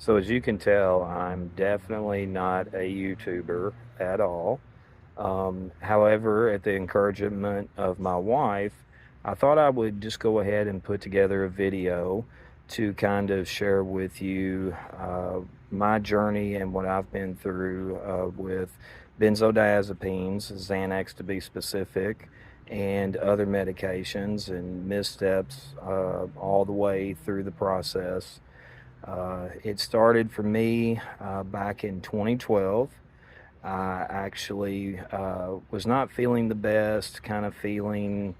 So as you can tell, I'm definitely not a YouTuber at all. However, at the encouragement of my wife, I thought I would just go ahead and put together a video to kind of share with you my journey and what I've been through with benzodiazepines, Xanax to be specific, and other medications and missteps all the way through the process. It started for me back in 2012. I actually was not feeling the best, kind of feeling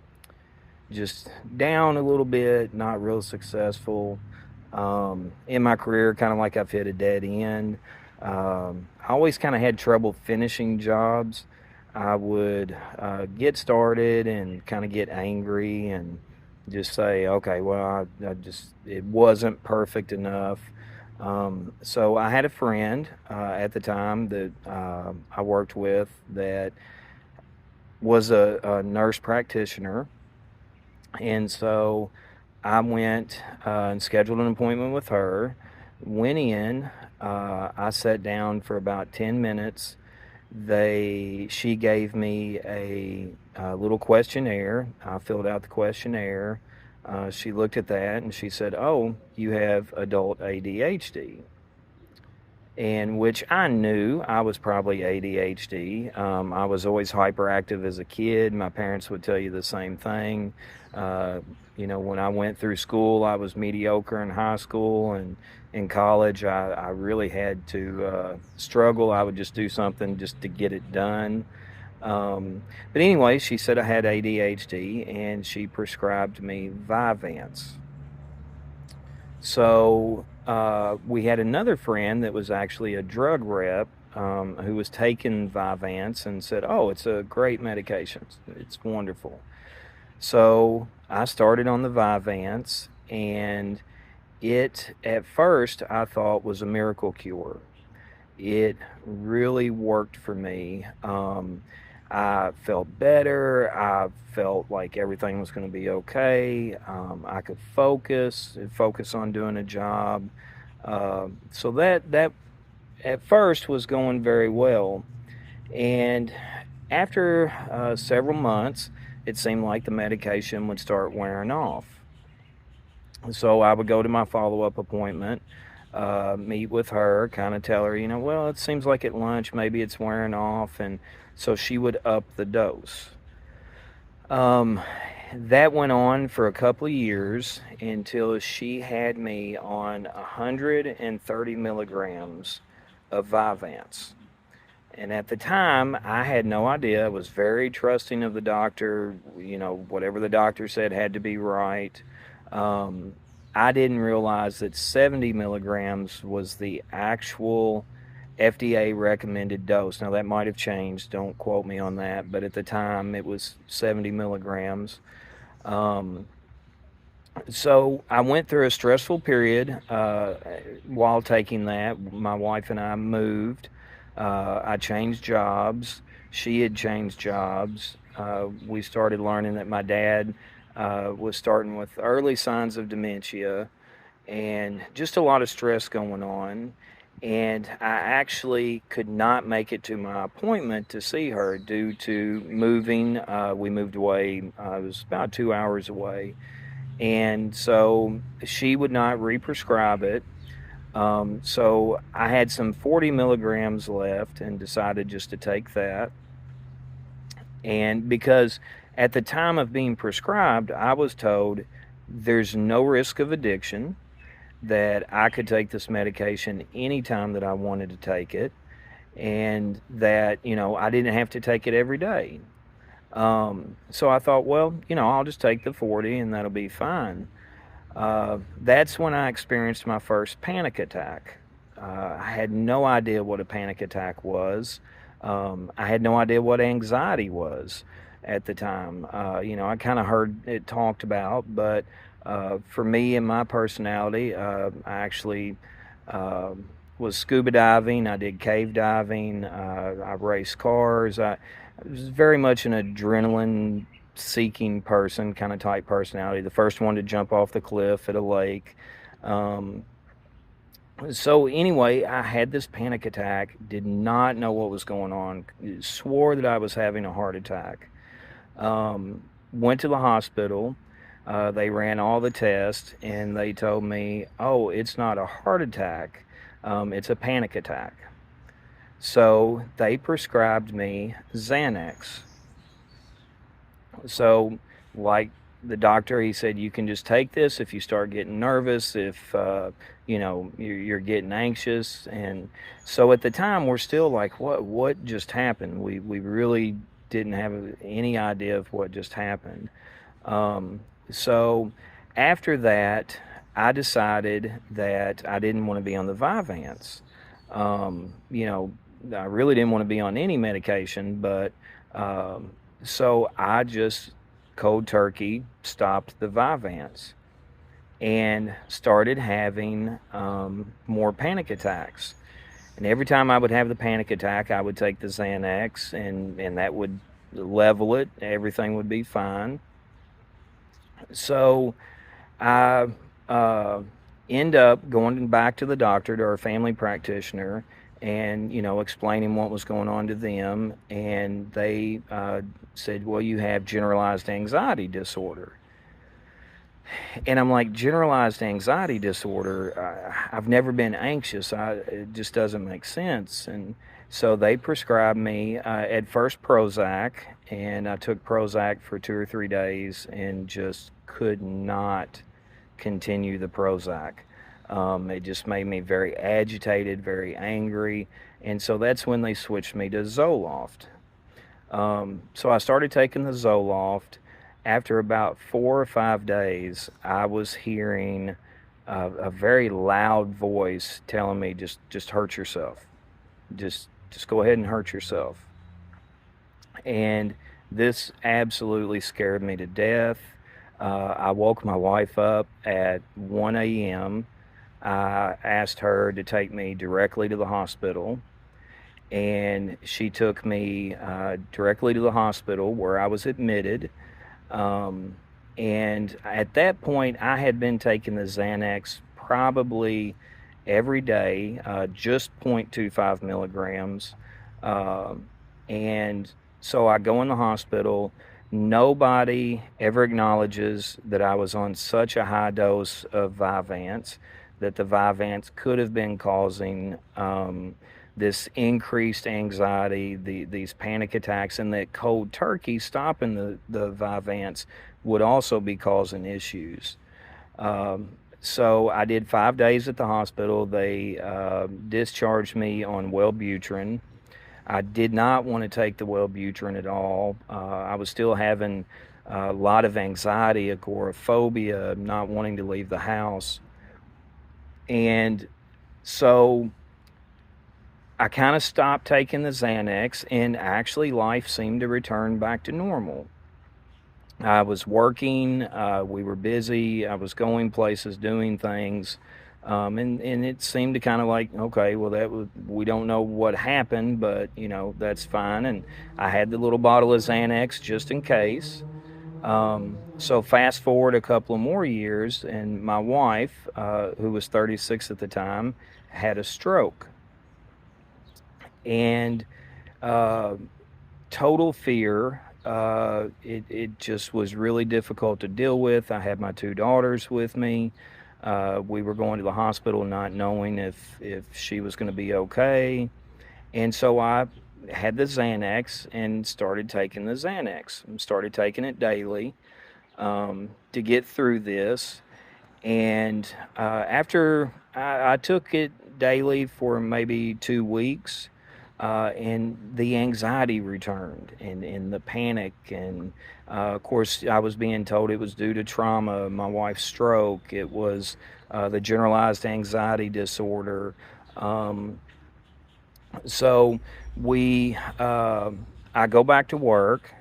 just down a little bit, not real successful in my career, kind of like I've hit a dead end. I always kind of had trouble finishing jobs. I would get started and kind of get angry and just say, okay, well, it wasn't perfect enough. So I had a friend at the time that I worked with that was a nurse practitioner. And so I went and scheduled an appointment with her. Went in, I sat down for about 10 minutes. She gave me a little questionnaire. I filled out the questionnaire. She looked at that and she said, "Oh, you have adult ADHD." And which I knew I was probably ADHD. I was always hyperactive as a kid. My parents would tell you the same thing. Uh, when I went through school, I was mediocre in high school, and in college, I really had to struggle. I would just do something just to get it done. But anyway, she said I had ADHD, and she prescribed me Vyvanse. So we had another friend that was actually a drug rep who was taking Vyvanse and said, "Oh, it's a great medication. It's wonderful." So I started on the Vyvanse, and it at first I thought was a miracle cure. It really worked for me. I felt better. I felt like everything was going to be okay. I could focus on doing a job. So that at first was going very well. And after several months, it seemed like the medication would start wearing off. So I would go to my follow-up appointment, meet with her, kind of tell her, well, it seems like at lunch maybe it's wearing off, and so she would up the dose. Um, that went on for a couple of years until she had me on 130 milligrams of Vyvanse. And at the time, I had no idea. I was very trusting of the doctor. Whatever the doctor said had to be right. Um, I didn't realize that 70 milligrams was the actual FDA recommended dose. Now, that might have changed. Don't quote me on that. But at the time, it was 70 milligrams. Um, so I went through a stressful period while taking that. My wife and I moved. I changed jobs. She had changed jobs. We started learning that my dad was starting with early signs of dementia and just a lot of stress going on. And I actually could not make it to my appointment to see her due to moving. We moved away, it was about 2 hours away. And so she would not re-prescribe it. So I had some 40 milligrams left and decided just to take that. And because at the time of being prescribed, I was told there's no risk of addiction, that I could take this medication anytime that I wanted to take it, and that, I didn't have to take it every day. So I thought, well, I'll just take the 40 and that'll be fine. That's when I experienced my first panic attack. I had no idea what a panic attack was. I had no idea what anxiety was at the time. I kind of heard it talked about, but for me and my personality, I actually was scuba diving. I did cave diving. I raced cars. I was very much an adrenaline seeking person, kind of type personality. The first one to jump off the cliff at a lake. Um, So anyway, I had this panic attack, did not know what was going on, swore that I was having a heart attack. Went to the hospital. They ran all the tests and they told me, oh, it's not a heart attack, it's a panic attack. So they prescribed me Xanax. So, like the doctor, he said, you can just take this if you start getting nervous, if you're getting anxious. And so at the time, we're still like, what just happened? We really didn't have any idea of what just happened. So after that, I decided that I didn't want to be on the Vyvanse. Um, you know, I really didn't want to be on any medication, but so I just cold turkey stopped the Vyvanse and started having more panic attacks. And every time I would have the panic attack, I would take the Xanax, and that would level it. Everything would be fine. So I uh, end up going back to the doctor, to our family practitioner, and explaining what was going on to them. And they said, "Well, you have generalized anxiety disorder." And I'm like, generalized anxiety disorder? I've never been anxious. It just doesn't make sense. And so they prescribed me at first Prozac, and I took Prozac for 2 or 3 days and just could not continue the Prozac. It just made me very agitated, very angry. And so that's when they switched me to Zoloft. So I started taking the Zoloft. After about 4 or 5 days, I was hearing a very loud voice telling me, just hurt yourself. Just go ahead and hurt yourself. And this absolutely scared me to death. I woke my wife up at 1 a.m. I asked her to take me directly to the hospital, and she took me directly to the hospital where I was admitted. Um, and at that point, I had been taking the Xanax probably every day, just 0.25 milligrams. Um, and so I go in the hospital. Nobody ever acknowledges that I was on such a high dose of Vyvanse, that the Vyvanse could have been causing this increased anxiety, these panic attacks, and that cold turkey stopping the Vyvanse would also be causing issues. So I did 5 days at the hospital. They discharged me on Wellbutrin. I did not want to take the Wellbutrin at all. I was still having a lot of anxiety, agoraphobia, not wanting to leave the house. And so I kind of stopped taking the Xanax, and actually life seemed to return back to normal. I was working, we were busy, I was going places, doing things, and it seemed to kind of like, okay, well, we don't know what happened, but that's fine. And I had the little bottle of Xanax just in case. So fast forward a couple of more years, and my wife, who was 36 at the time, had a stroke. And uh, total fear. It just was really difficult to deal with. I had my 2 daughters with me. We were going to the hospital not knowing if she was going to be okay. And so I had the Xanax and started taking the Xanax. Started taking it daily to get through this. And after I took it daily for maybe 2 weeks, and the anxiety returned, and the panic. And of course, I was being told it was due to trauma, my wife's stroke. It was the generalized anxiety disorder. Um, so we, I go back to work.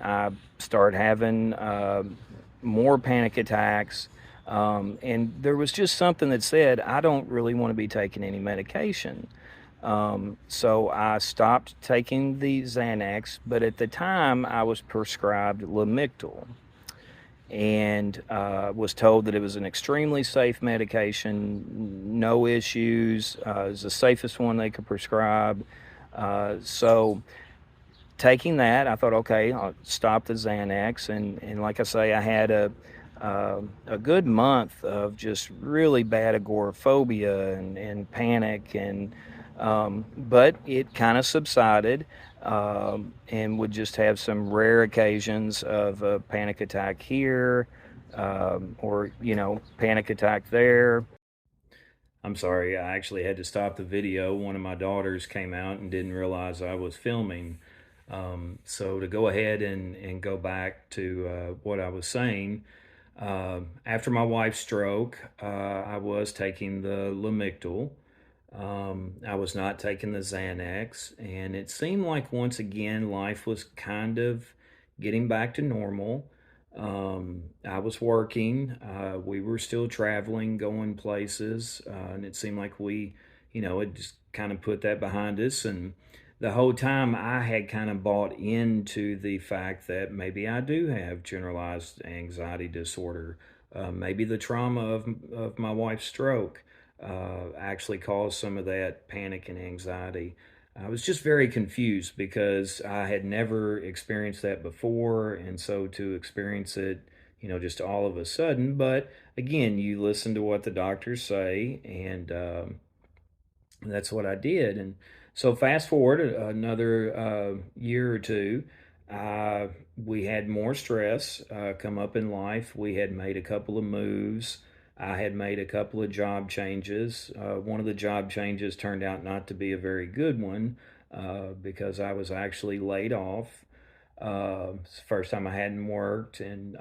I start having more panic attacks. And there was just something that said, I don't really want to be taking any medication. So I stopped taking the Xanax, but at the time I was prescribed Lamictal. and was told that it was an extremely safe medication, no issues, it was the safest one they could prescribe. So taking that, I thought, okay, I'll stop the Xanax, and like I say, I had a good month of just really bad agoraphobia and panic, and but it kind of subsided, and would just have some rare occasions of a panic attack here, or panic attack there. I'm sorry, I actually had to stop the video. One of my daughters came out and didn't realize I was filming. So to go ahead and go back to what I was saying, after my wife's stroke, I was taking the Lamictal. I was not taking the Xanax, and it seemed like once again life was kind of getting back to normal. I was working, we were still traveling, going places, and it seemed like had just kind of put that behind us. And the whole time I had kind of bought into the fact that maybe I do have generalized anxiety disorder. Maybe the trauma of my wife's stroke actually caused some of that panic and anxiety. I was just very confused because I had never experienced that before, and so to experience it, just all of a sudden. But again, you listen to what the doctors say, and that's what I did. And so, fast forward another year or two, uh, we had more stress come up in life. We had made a couple of moves. I had made a couple of job changes. One of the job changes turned out not to be a very good one because I was actually laid off. It's the first time I hadn't worked, and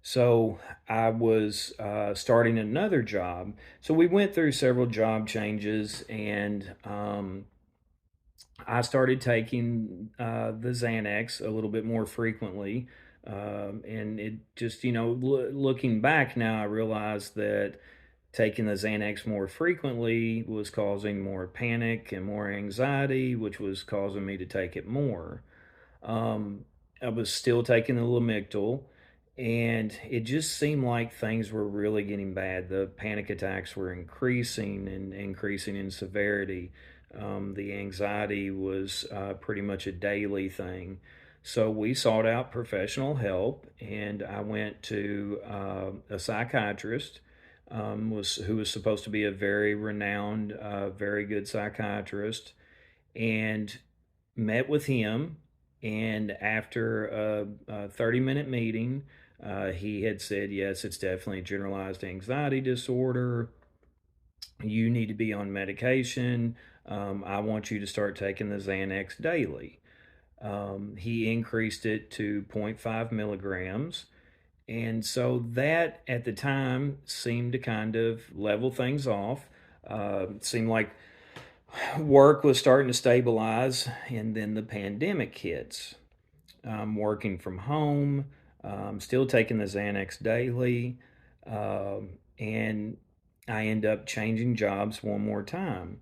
so I was starting another job. So we went through several job changes, and I started taking the Xanax a little bit more frequently. And it just, looking back now, I realized that taking the Xanax more frequently was causing more panic and more anxiety, which was causing me to take it more. Um, I was still taking the Lamictal, and it just seemed like things were really getting bad. The panic attacks were increasing and increasing in severity. The anxiety was pretty much a daily thing. So we sought out professional help, and I went to a psychiatrist, who was supposed to be a very renowned, very good psychiatrist, and met with him. And after a 30-minute meeting, he had said, yes, it's definitely generalized anxiety disorder. You need to be on medication. I want you to start taking the Xanax daily. He increased it to zero point 0.5 milligrams. And so that at the time seemed to kind of level things off. It seemed like work was starting to stabilize, and then the pandemic hits. I'm working from home, still taking the Xanax daily, and I end up changing jobs one more time.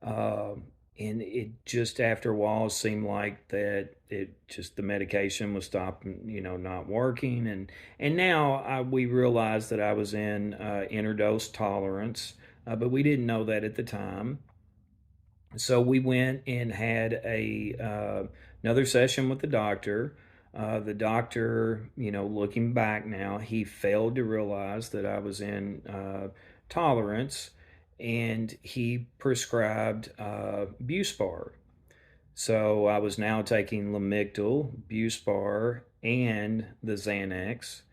Uh, and it just after a while seemed like that it just the medication was stopping, not working. And now we realized that I was in interdose tolerance, but we didn't know that at the time. So we went and had a another session with the doctor. The doctor, looking back now, he failed to realize that I was in tolerance, and he prescribed Buspar. So I was now taking Lamictal, Buspar, and the Xanax.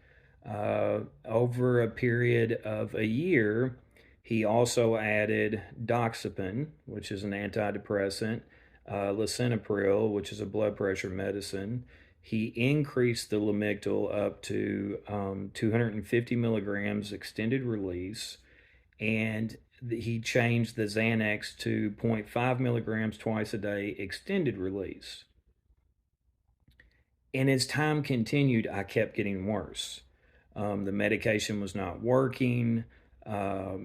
Over a period of a year, he also added doxepin, which is an antidepressant, lisinopril, which is a blood pressure medicine. He increased the Lamictal up to 250 milligrams extended release, and he changed the Xanax to zero point 0.5 milligrams twice a day extended release. And as time continued, I kept getting worse. The medication was not working. I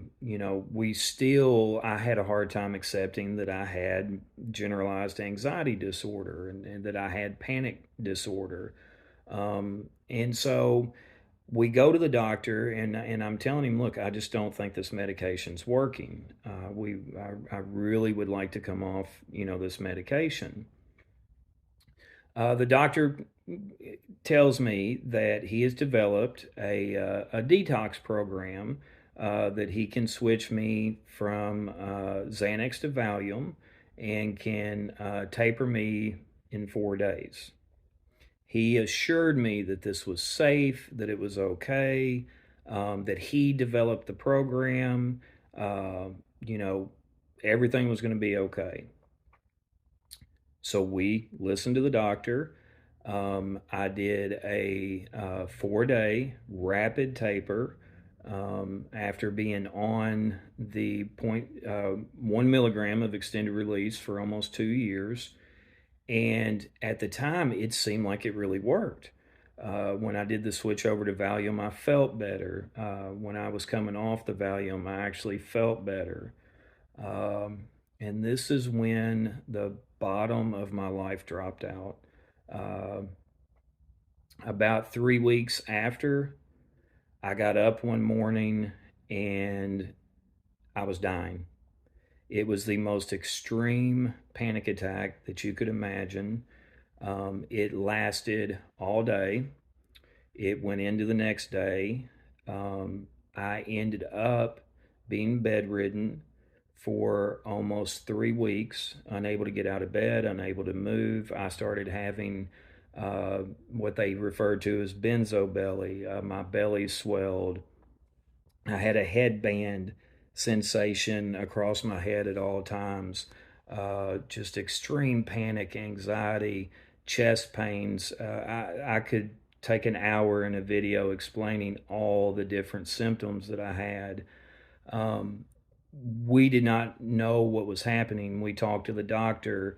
had a hard time accepting that I had generalized anxiety disorder, and that I had panic disorder. And so We go to the doctor, and I'm telling him, look, I just don't think this medication's working. I really would like to come off, this medication. The doctor tells me that he has developed a detox program that he can switch me from Xanax to Valium and can taper me in 4 days. He assured me that this was safe, that it was okay, that he developed the program, uh, you know, everything was going to be okay. So we listened to the doctor. I did a 4 day rapid taper after being on the 1 milligram of extended release for almost 2 years. And at the time, it seemed like it really worked. When I did the switch over to Valium, I felt better. When I was coming off the Valium, I actually felt better. And this is when the bottom of my life dropped out. Uh, about 3 weeks after, I got up one morning and I was dying. It was the most extreme panic attack that you could imagine. It lasted all day. It went into the next day. I ended up being bedridden for almost 3 weeks, unable to get out of bed, unable to move. I started having what they referred to as benzo belly. My belly swelled. I had a headband sensation across my head at all times. Just extreme panic, anxiety, chest pains. I could take an hour in a video explaining all the different symptoms that I had. Um, we did not know what was happening. We talked to the doctor.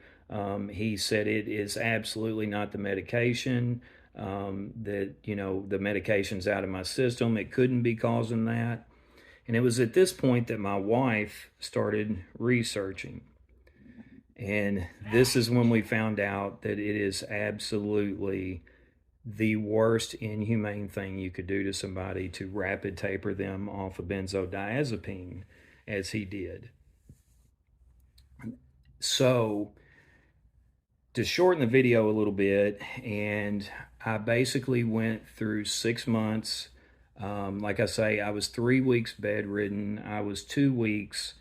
He said it is absolutely not the medication. That the medication's out of my system. It couldn't be causing that. And it was at this point that my wife started researching. And this is when we found out that it is absolutely the worst inhumane thing you could do to somebody to rapid taper them off of benzodiazepine as he did. So, to shorten the video a little bit, and I basically went through 6 months. Like I say, I was 3 weeks bedridden. I was 2 weeks,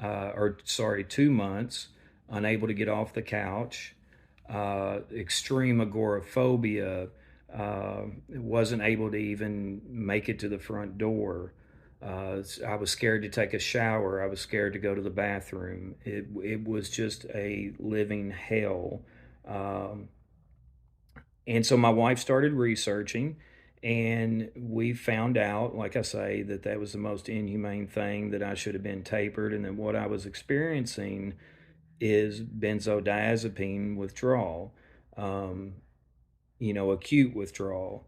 2 months, unable to get off the couch. Extreme agoraphobia. Wasn't able to even make it to the front door. I was scared to take a shower. I was scared to go to the bathroom. It was just a living hell. Um, and so my wife started researching, and we found out, like I say, that that was the most inhumane thing, that I should have been tapered, and that what I was experiencing is benzodiazepine withdrawal, um, acute withdrawal.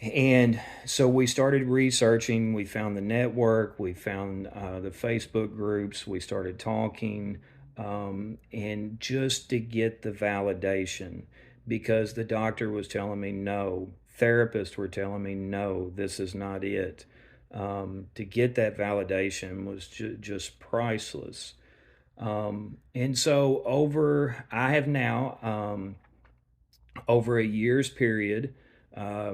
And so we started researching. We found the network, we found the Facebook groups, we started talking, and just to get the validation, because the doctor was telling me no, therapists were telling me no, this is not it. To get that validation was just priceless. And so I have now, over a year's period,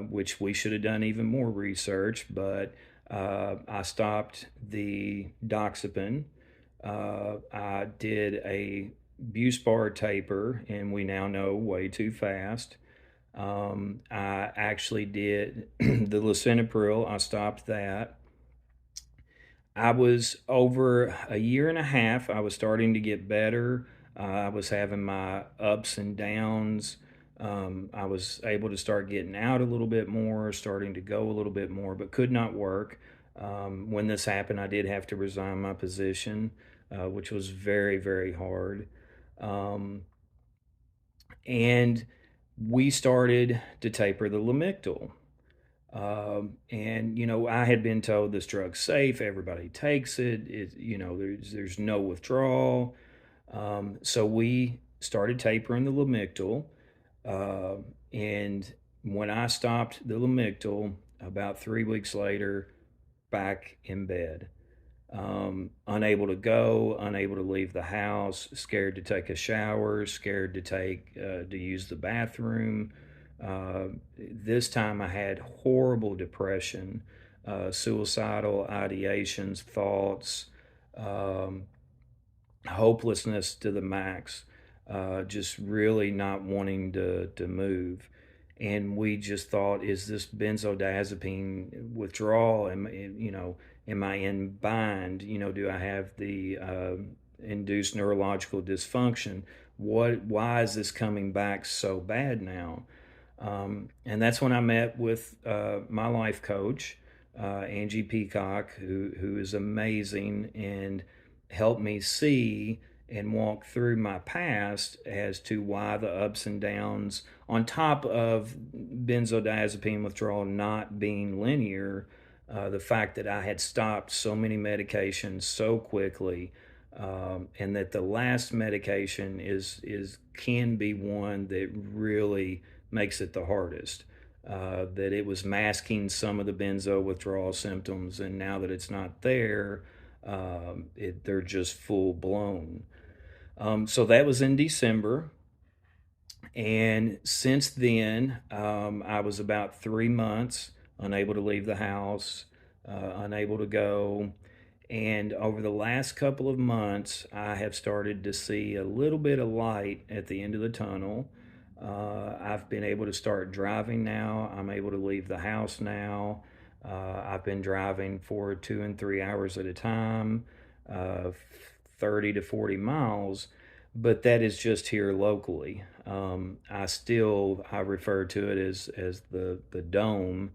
which we should have done even more research, but I stopped the doxepin. I did a Buspar taper, and we now know way too fast. I actually did the lisinopril. I stopped that. I was over a year and a half. I was starting to get better. I was having my ups and downs. I was able to start getting out a little bit more, starting to go a little bit more, but could not work. When this happened, I did have to resign my position, which was very, very hard. Um, and we started to taper the Lamictal. And I had been told this drug's safe. Everybody takes it. There's no withdrawal. So we started tapering the Lamictal. Uh, and when I stopped the Lamictal, About 3 weeks later, back in bed. Unable to go, unable to leave the house, scared to take a shower, scared to use the bathroom. This time I had horrible depression, suicidal ideations, thoughts, um, hopelessness to the max, just really not wanting to move. And we just thought, is this benzodiazepine withdrawal? Am I in bind? Do I have the induced neurological dysfunction? Why is this coming back so bad now? And that's when I met with my life coach, Angie Peacock, who is amazing and helped me see and walk through my past as to why the ups and downs, on top of benzodiazepine withdrawal not being linear, the fact that I had stopped so many medications so quickly, and that the last medication is can be one that really makes it the hardest. That it was masking some of the benzo withdrawal symptoms, and now that it's not there, they're just full blown. So that was in December. And since then, I was about 3 months unable to leave the house, unable to go. And over the last couple of months, I have started to see a little bit of light at the end of the tunnel. I've been able to start driving now. I'm able to leave the house now. I've been driving for 2 and 3 hours at a time, uh, 30 to 40 miles, but that is just here locally. I refer to it as the dome.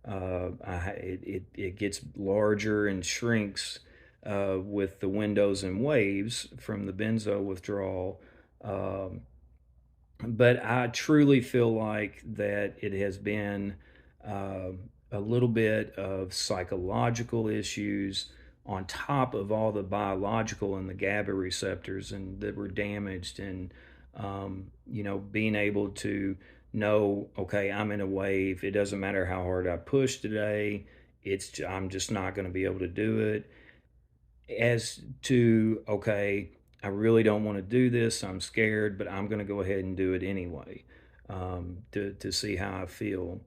It gets larger and shrinks with the windows and waves from the benzo withdrawal. Um, but I truly feel like that it has been uh, a little bit of psychological issues on top of all the biological and the GABA receptors and that were damaged, and being able to know, okay, I'm in a wave. It doesn't matter how hard I push today. I'm just not going to be able to do it. As to, okay, I really don't want to do this. I'm scared, but I'm going to go ahead and do it anyway, to see how I feel.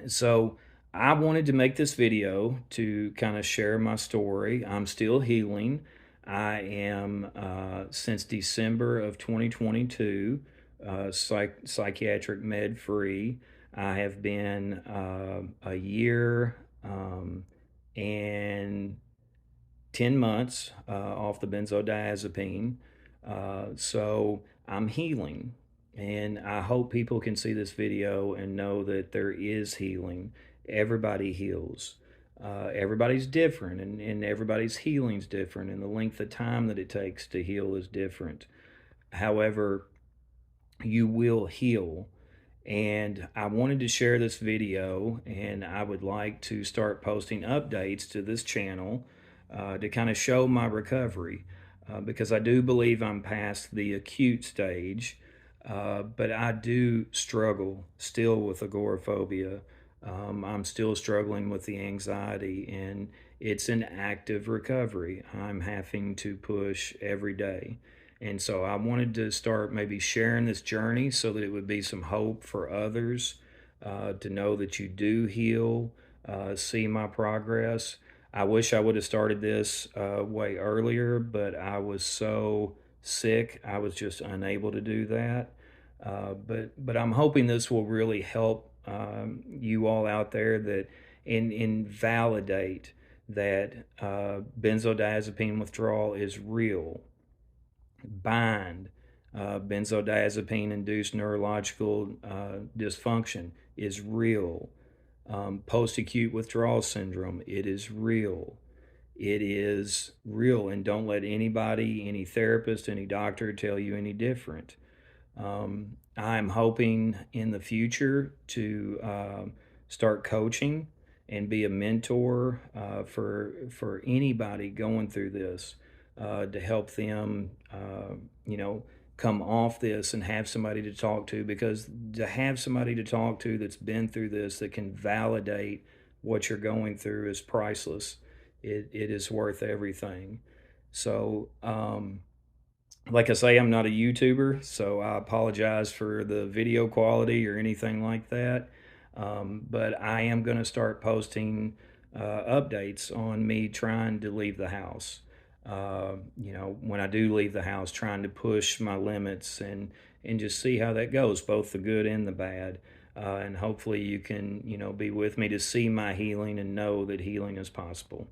So I wanted to make this video to kind of share my story. I'm still healing. I am, since December of 2022, psychiatric med free. I have been a year and 10 months off the benzodiazepine. So I'm healing. And I hope people can see this video and know that there is healing. Everybody heals. Everybody's different, and everybody's healing's different, and the length of time that it takes to heal is different. However, you will heal. And I wanted to share this video, and I would like to start posting updates to this channel to kind of show my recovery, because I do believe I'm past the acute stage, but I do struggle still with agoraphobia. I'm still struggling with the anxiety, and it's an active recovery. I'm having to push every day. And so I wanted to start maybe sharing this journey so that it would be some hope for others, to know that you do heal, see my progress. I wish I would have started this way earlier, but I was so sick, I was just unable to do that. But I'm hoping this will really help you all out there, that and validate that benzodiazepine withdrawal is real. Bind, benzodiazepine induced neurological dysfunction is real. Post acute withdrawal syndrome, it is real. It is real, and don't let anybody, any therapist, any doctor tell you any different. I'm hoping in the future to start coaching and be a mentor for anybody going through this, to help them, come off this and have somebody to talk to, because to have somebody to talk to that's been through this, that can validate what you're going through, is priceless. It is worth everything. So, like I say, I'm not a YouTuber, so I apologize for the video quality or anything like that. But I am going to start posting updates on me trying to leave the house. When I do leave the house, trying to push my limits and just see how that goes, both the good and the bad. And hopefully you can, be with me to see my healing and know that healing is possible.